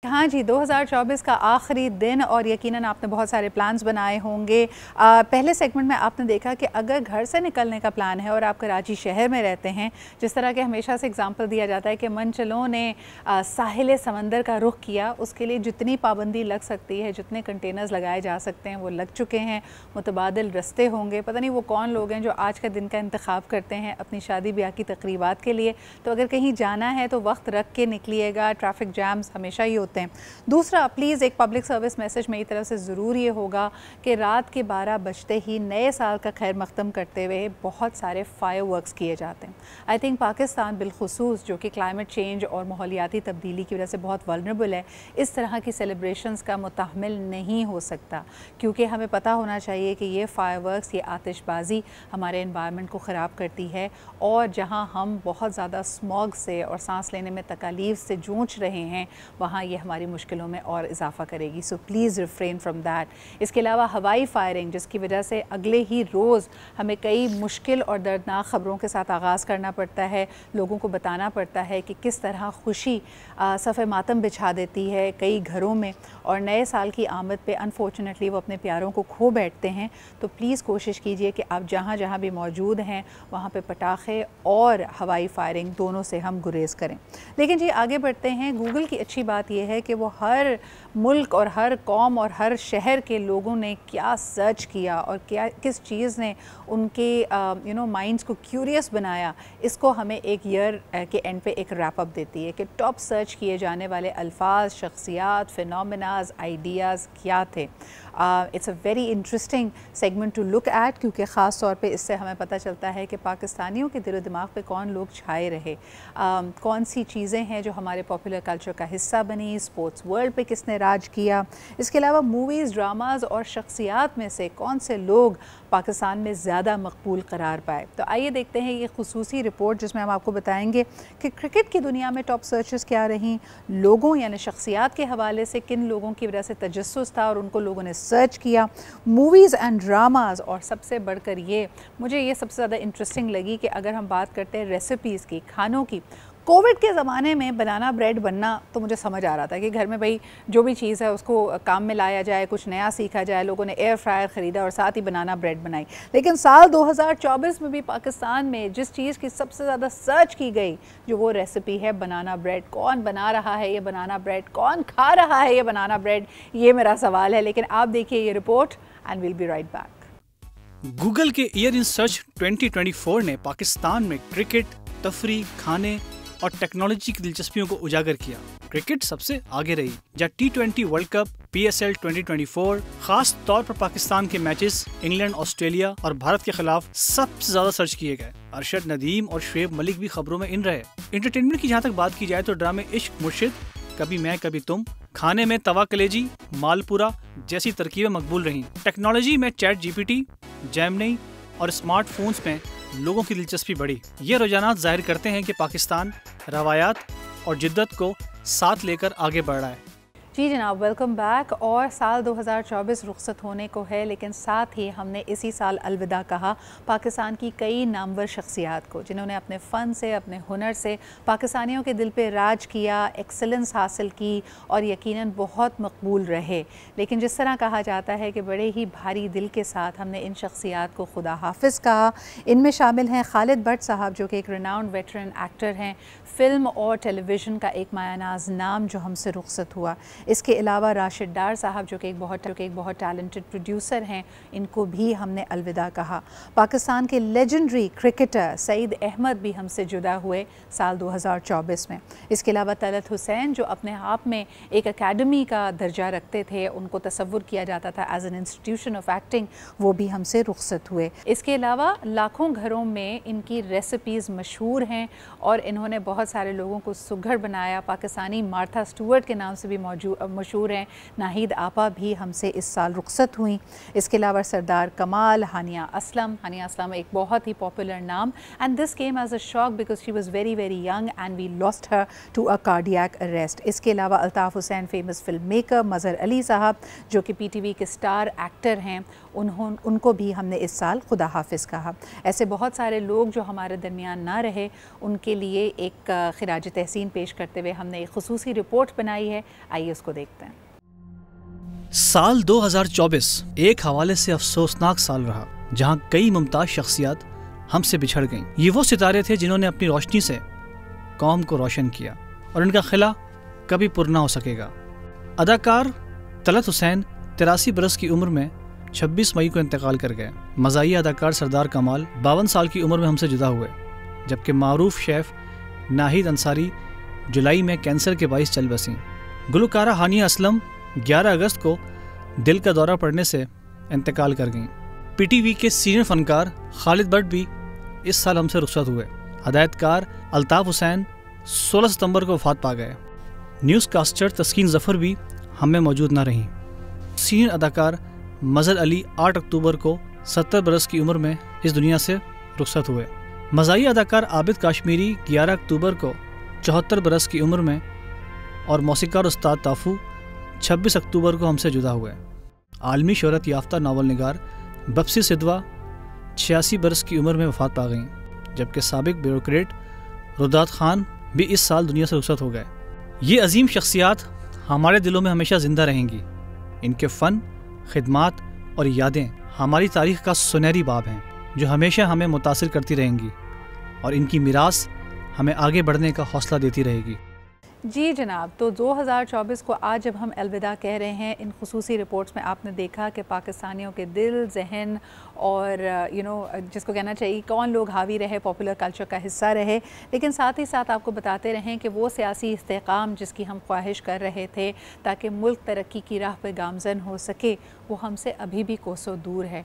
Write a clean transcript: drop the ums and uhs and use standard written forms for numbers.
हाँ जी, 2024 का आखिरी दिन और यकीनन आपने बहुत सारे प्लान्स बनाए होंगे। पहले सेगमेंट में आपने देखा कि अगर घर से निकलने का प्लान है और आप कराची शहर में रहते हैं, जिस तरह के हमेशा से एग्जांपल दिया जाता है कि मनचलों ने साहिल समंदर का रुख किया, उसके लिए जितनी पाबंदी लग सकती है, जितने कंटेनर्स लगाए जा सकते हैं वो लग चुके हैं। मुतबादिल रस्ते होंगे, पता नहीं वो कौन लोग हैं जो आज का दिन का इंतखाब करते हैं अपनी शादी ब्याह की तकरीबात के लिए। तो अगर कहीं जाना है तो वक्त रख के निकलिएगा, ट्रैफिक जैम्स हमेशा ही होते हैं। दूसरा, प्लीज़ एक पब्लिक सर्विस मैसेज मेरी तरफ से ज़रूर ये होगा कि रात के 12 बजते ही नए साल का खैर मख्तम करते हुए बहुत सारे फायरवर्क्स किए जाते हैं। आई थिंक पाकिस्तान बिलखुसूस, जो कि क्लाइमेट चेंज और माहौलियाती तब्दीली की वजह से बहुत वल्नरेबल है, इस तरह की सेलिब्रेशंस का मुतहम्मिल नहीं हो सकता, क्योंकि हमें पता होना चाहिए कि ये फायरवर्क्स, ये आतिशबाजी हमारे एनवायरनमेंट को ख़राब करती है, और जहाँ हम बहुत ज़्यादा स्मॉग से और सांस लेने में तकलीफ से जूझ रहे हैं, वहाँ ये हमारी मुश्किलों में और इजाफा करेगी। So please refrain from that. इसके अलावा हवाई फायरिंग, जिसकी वजह से अगले ही रोज़ हमें कई मुश्किल और दर्दनाक ख़बरों के साथ आगाज़ करना पड़ता है, लोगों को बताना पड़ता है कि किस तरह खुशी सफ़े मातम बिछा देती है कई घरों में, और नए साल की आमद पे अनफॉर्चुनेटली वो अपने प्यारों को खो बैठते हैं। तो प्लीज़ कोशिश कीजिए कि आप जहाँ जहाँ भी मौजूद हैं वहाँ पे पटाखे और हवाई फायरिंग दोनों से हम गुरेज करें। लेकिन जी आगे बढ़ते हैं। गूगल की अच्छी बात यह है कि वो हर मुल्क और हर कौम और हर शहर के लोगों ने क्या सर्च किया और क्या किस चीज़ ने उनके माइंड्स को क्यूरियस बनाया, इसको हमें एक ईयर के एंड पे एक रैप अप देती है कि टॉप सर्च किए जाने वाले अल्फाज, शख्सियात, फिनोमेनाज, आइडियाज़ क्या थे। It's a very interesting segment to look at, क्योंकि ख़ास तौर पे इससे हमें पता चलता है कि पाकिस्तानियों के दिलो दिमाग पे कौन लोग छाए रहे, कौन सी चीज़ें हैं जो हमारे पॉपुलर कल्चर का हिस्सा बनी, स्पोर्ट्स वर्ल्ड पे किसने राज किया। इसके अलावा मूवीज़, ड्रामाज़ और शख्सियात में से कौन से लोग पाकिस्तान में ज़्यादा मकबूल करार पाए। तो आइए देखते हैं ये खुसूसी रिपोर्ट, जिसमें हम आपको बताएंगे कि क्रिकेट की दुनिया में टॉप सर्चेस क्या रहीं, लोगों यानी शख्सियात के हवाले से किन लोगों की वजह से तजस्सुस था और उनको लोगों ने सर्च किया, मूवीज़ एंड ड्रामाज़, और सबसे बढ़कर ये मुझे ये सबसे ज़्यादा इंटरेस्टिंग लगी कि अगर हम बात करते हैं रेसिपीज़ की, खानों की, कोविड के ज़माने में बनाना ब्रेड बनना तो मुझे समझ आ रहा था कि घर में भाई जो भी चीज़ है उसको काम में लाया जाए, कुछ नया सीखा जाए। लोगों ने एयर फ्रायर ख़रीदा और साथ ही बनाना ब्रेड बनाई। लेकिन साल 2024 में भी पाकिस्तान में जिस चीज़ की सबसे ज़्यादा सर्च की गई, जो वो रेसिपी है बनाना ब्रेड। कौन बना रहा है ये बनाना ब्रेड, कौन खा रहा है ये बनाना ब्रेड, ये मेरा सवाल है। लेकिन आप देखिए ये report and will be right back. Google के ईयर इन सर्च 2024 ने पाकिस्तान में क्रिकेट, तफरी, खाने और टेक्नोलॉजी की दिलचस्पियों को उजागर किया। क्रिकेट सबसे आगे रही, जहाँ T20 वर्ल्ड कप, PSL 2024, खास तौर पर पाकिस्तान के मैचेस इंग्लैंड, ऑस्ट्रेलिया और भारत के खिलाफ सबसे ज्यादा सर्च किए गए। अरशद नदीम और शुएब मलिक भी खबरों में इन रहे। एंटरटेनमेंट की जहाँ तक बात की जाए तो ड्रामे इश्क मुर्शिद, कभी मैं कभी तुम, खाने में तवा कलेजी, मालपुरा जैसी तरकीबें मकबूल रहीं। टेक्नोलॉजी में चैट GPT, जेमिनी और स्मार्टफोन्स में लोगों की दिलचस्पी बढ़ी। ये रुझानात जाहिर करते हैं कि पाकिस्तान रवायात और जिद्दत को साथ लेकर आगे बढ़ रहा है। जी जनाब, वेलकम बैक। और साल 2024 रुखसत होने को है, लेकिन साथ ही हमने इसी साल अलविदा कहा पाकिस्तान की कई नामवर शख्सियात को, जिन्होंने अपने फ़न से, अपने हुनर से पाकिस्तानियों के दिल पे राज किया, एक्सेलेंस हासिल की और यकीनन बहुत मकबूल रहे। लेकिन जिस तरह कहा जाता है कि बड़े ही भारी दिल के साथ हमने इन शख्सियात को खुदा हाफिज़ कहा। इनमें शामिल हैं खालिद भट्ट साहब, जो कि एक रिनाउंड वेटरन एक्टर हैं, फ़िल्म और टेलीविज़न का एक मायानाज नाम जो हमसे रुखसत हुआ। इसके अलावा राशिद डार साहब, जो कि एक बहुत टैलेंटेड प्रोड्यूसर हैं, इनको भी हमने अलविदा कहा। पाकिस्तान के लेजेंडरी क्रिकेटर सईद अहमद भी हमसे जुदा हुए साल 2024 में। इसके अलावा तलत हुसैन, जो अपने आप में एक एकेडमी का दर्जा रखते थे, उनको तसव्वुर किया जाता था as an institution of acting, वो भी हमसे रुखसत हुए। इसके अलावा लाखों घरों में इनकी रेसिपीज़ मशहूर हैं और इन्होंने बहुत सारे लोगों को सुघड़ बनाया। पाकिस्तानी मार्था स्टूअर्ट के नाम से भी मशहूर हैं। नाहिद आपा भी हमसे इस साल रुखसत हुई। इसके अलावा सरदार कमाल, हानिया असलम एक बहुत ही पॉपुलर नाम, and this came as a shock because she was very very young and we lost her to a cardiac arrest. इसके अलावा Altaf Hussain, famous film maker, Mazhar Ali Sahab, जो कि PTV के स्टार एक्टर हैं, उनको भी हमने इस साल खुदा हाफिज़ कहा। ऐसे बहुत सारे लोग जो हमारे दरमियान ना रहे, उनके लिए एक खिराज तहसीन पेश करते हुए हमने एक खुसूसी रिपोर्ट बनाई है। आइए इसको देखते हैं। साल 2024 एक हवाले से अफसोसनाक साल रहा, जहां कई मुमताज शख्सियत हमसे बिछड़ गईं। ये वो सितारे थे जिन्होंने अपनी रोशनी से कौम को रोशन किया और इनका खिला कभी पुर ना हो सकेगा। अदाकार तलत हुसैन 83 बरस की उम्र में 26 मई को इंतकाल कर गए। मज़ाही अदाकार सरदार कमाल 52 साल की उम्र में हमसे जुदा हुए, जबकि मारूफ शेफ नाहिद अंसारी जुलाई में कैंसर के बाइस चल बसीं। गुलकारा हानिया असलम 11 अगस्त को दिल का दौरा पड़ने से इंतकाल कर गईं। पीटीवी के सीनियर फनकार खालिद भट्ट भी इस साल हमसे रुखसत हुए। हदायतकार अल्ताफ़ हुसैन 16 सितंबर को वफात पा गए। न्यूज़ कास्टर तस्कीन ज़फ़र भी हम में मौजूद न रहीं। सीनियर अदाकार मज़हर अली 8 अक्टूबर को 70 बरस की उम्र में इस दुनिया से रुखसत हुए। मज़ाही अदाकार आबिद काश्मीरी 11 अक्टूबर को 74 बरस की उम्र में और मौसीकार उस्ताद ताफू 26 अक्टूबर को हमसे जुदा हुए। आलमी शोहरत याफ्ता नावल निगार बप्सी सिद्वा 86 बरस की उम्र में वफात पा गईं, जबकि साबिक ब्यूरोक्रेट रुदात खान भी इस साल दुनिया से रुखसत हो गए। ये अजीम शख्सियात हमारे दिलों में हमेशा ज़िंदा रहेंगी। इनके फ़न, खिदमात और यादें हमारी तारीख़ का सुनहरी बाब हैं, जो हमेशा हमें मुतासिर करती रहेंगी और इनकी मीरास हमें आगे बढ़ने का हौसला देती रहेगी। जी जनाब, तो 2024 को आज जब हम अलविदा कह रहे हैं, इन खुसूसी रिपोर्ट्स में आपने देखा कि पाकिस्तानियों के दिल, जहन और जिसको कहना चाहिए कौन लोग हावी रहे, पॉपुलर कल्चर का हिस्सा रहे, लेकिन साथ ही साथ आपको बताते रहें कि वो सियासी इस्तेकाम जिसकी हम ख्वाहिश कर रहे थे ताकि मुल्क तरक्की की राह पर गामजन हो सके, वो हमसे अभी भी कोसों दूर है।